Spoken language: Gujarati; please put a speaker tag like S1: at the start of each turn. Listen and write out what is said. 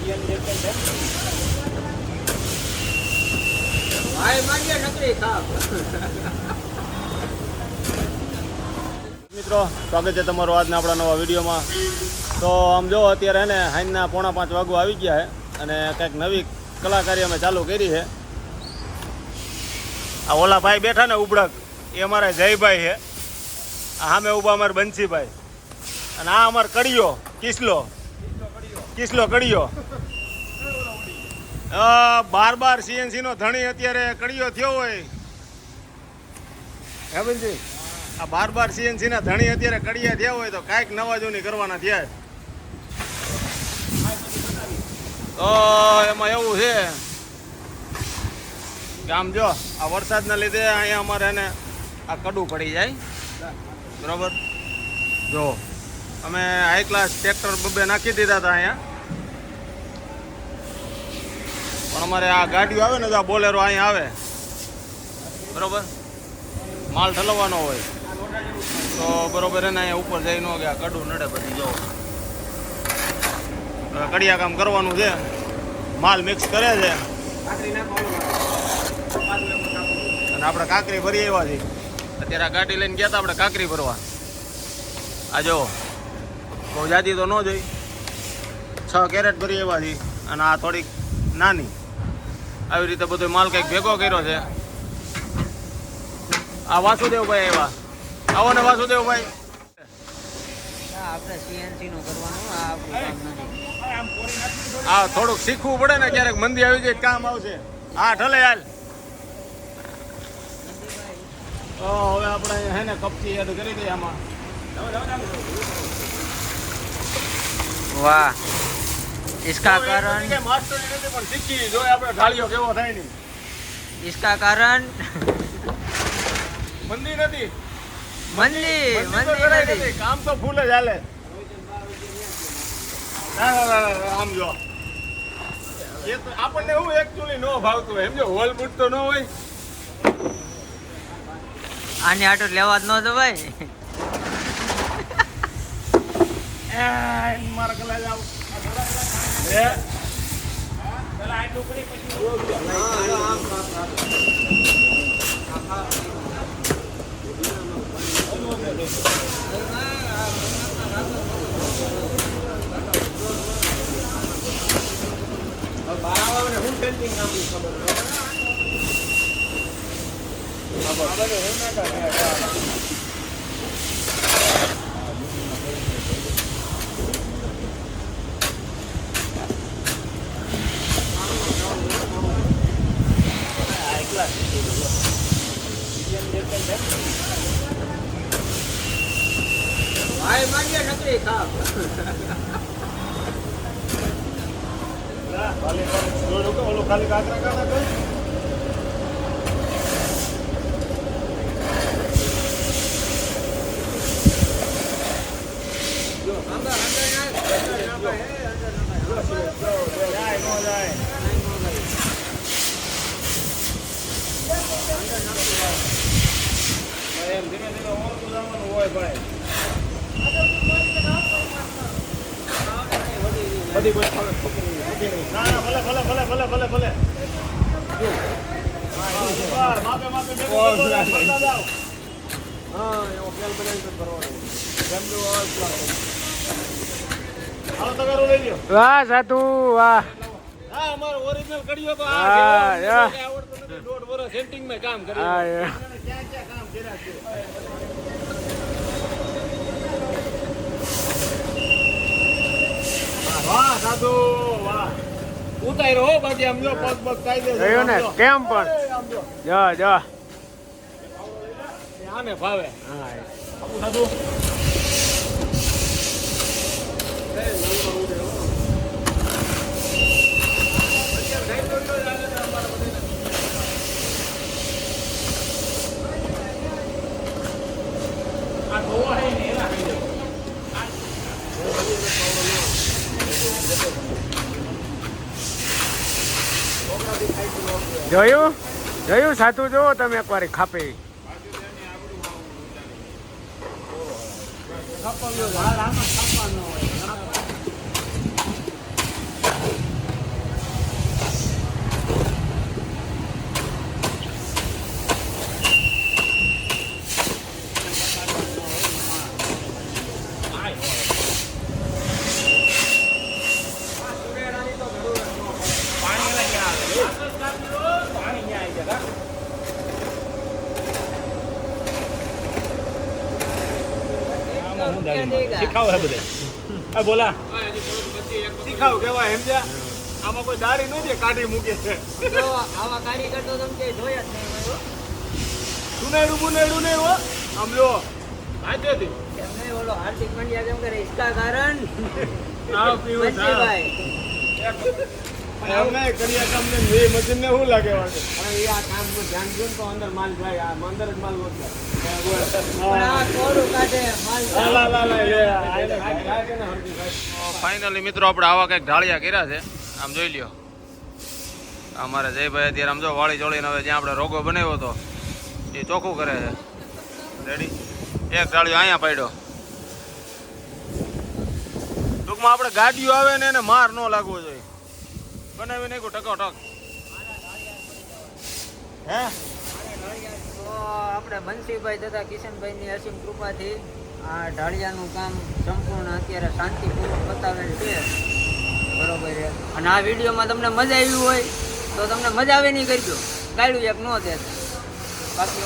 S1: મિત્રો, સ્વાગત છે તમારું આજના આપણા નવા વિડીયોમાં. તો આમ જો અત્યારે ને હાઈના 4:45 વાગવા આવી ગયા છે અને કંઈક નવી કલાકારી અમે ચાલુ કરી છે. આ ઓલા ભાઈ બેઠા ને ઉબડક, એ અમારા જયભાઈ છે. આ સામે ઊભા અમારા બંસીભાઈ અને આ અમારો કડિયો કિસલો કડિયો. 12 CNC નો ધણી અત્યારે કડિયો થયો હોય હે બંસી. આ 12 CNC ના ધણી અત્યારે કડિયા થયા હોય તો કાંઈક નવા જૂની કરવાના થયા. તો એમાં એવું છે કે આમ જો આ વરસાદના લીધે અહીંયા અમારે એને આ કડું પડી જાય બરાબર. જો અમે હાઈ ક્લાસ ટ્રેક્ટર બબે નાખી દીધા હતા અહીંયા, પણ અમારે આ ગાડીઓ આવે ને તો આ બોલેરો અહીંયા આવે બરાબર, માલ ઠલવવાનો હોય તો બરાબર એને અહીંયા ઉપર જઈ ન ગયા કડું નડે બધી. જો કડિયા કામ કરવાનું છે, માલ મિક્સ કરે છે અને આપણે કાંકરી ભરી આવ્યા છીએ. અત્યારે આ ગાડી લઈને ગયા હતા આપણે કાંકરી ભરવા. આ જો બહુ જાતી તો ન જોઈ, 6 કેરેટ ભરી આવ્યા છીએ અને આ થોડીક નાની. આવી રીતે બધો માલ કંઈક ભેગો કર્યો છે. આ વાસુદેવભાઈ આવ્યા. આવો ને વાસુદેવભાઈ.
S2: આપણે CNC નું કરવાનું, આ આપણું કામ નથી.
S1: આ થોડુંક શીખવું પડે ને, ક્યારેક મંદી આવી જાય કામ આવશે. હા ઠલે હાલ. તો હવે આપણે હે ને કપચી એડ કરી દઈએ આમાં.
S2: વાહ, इसका कारण
S1: માસ્ટરી નથી પણ શીખી જો આપણે ઢાળિયો કેવો થાય નહીં.
S2: इसका कारण
S1: મંદી નથી,
S2: મંદી નથી.
S1: કામ તો ફૂલ જ હાલે. આમ જો એ તો આપણને હું એકચ્યુઅલી નો ભાવતું હોય, સમજો હોલ બૂટ તો ન હોય.
S2: આને આટો લેવા જ ન જવાય.
S1: મારા કલા જાવ
S2: ભાઈ માંગ્યા નકરી ખાવ.
S1: ખાલી કાકરા કાઢા કર. એમ ધીમે ધીમે ઓળખું જવાનું હોય ભાઈ. બધી કોઈ ના ના ભલે ભલે ભલે ભલે ભલે ભલે માપે માપે જાઓ. હા એવો પેલ બનાવી ભરવાનો. હાલો તગારો લઈ લ્યો.
S2: વાહ સાધુ વાહ.
S1: હા અમારો ઓરિજિનલ કડિયો તો
S2: હા,
S1: આવડતું નથી. 1.5 વર્ષ સેન્ટિંગ માં કામ કર્યું. ક્યાં ક્યાં કામ કર્યા છે. વાહ સાધુ વાહ. ઉતાર્યો હો બાકી આમ જો પગ પગ કાઢી દે.
S2: જોયું ને કેમ પણ જો જો
S1: આને ભાવે.
S2: હા
S1: સાધુ
S2: જોયું જોયું સાધુ જોવો તમે એકવાર ખાપે.
S3: શીખાવ હે બધે આ બોલા શીખાવ કેવાય સમજ્યા આમાં કોઈ દારી નથી કાઢી મૂકે છે
S2: જો આવા કારીગર તો તમે ક્યાંય જોયા જ નહીં હોય હો.
S3: સુનેડું બુનેડું નહીં હો આમ લો આજેથી
S2: એમ નહીં, ઓલો હાર્દિક પંડ્યા કેમ કરે इसका कारण
S3: આવ પીવું
S2: બચ્ચીભાઈ.
S3: એમને કરિયા કામ ને એ મશીન ને શું લાગે વાગે
S2: હવે એ આ કામ પર ધ્યાન દો ને તો અંદર માલ જાય, આ અંદર જ માલ
S3: પણ
S2: પણ આ કોરું કાઢે માલ
S3: લા લા લા લે
S1: ફાઇનલી મિત્રો આપણે આવા કંઈક ઢાળિયા કર્યા છે આમ જોઈ લ્યો અમારે જયભાઈ અત્યારે આમ જો વાળી ચોળીને હવે જ્યાં આપણે રોગો બનાવ્યો હતો એ ચોખ્ખું કરે છે રેડી એક ઢાળિયો અહીંયા પાડ્યો ટૂંકમાં આપણે ગાડીઓ આવે ને એને માર ન લાગવો જોઈએ બનાવી નાખ્યું ટકોટક હે
S2: તો આપણે બંસીભાઈ તથા કિશનભાઈની અસીમ કૃપાથી આ ઢાળિયાનું કામ સંપૂર્ણ અત્યારે શાંતિપૂર્વક બતાવેલ છે બરોબર છે. અને આ વિડીયોમાં તમને મજા આવી હોય તો તમને મજા આવે નહીં કરજો, ગાયડું એક ન દેતા બાકી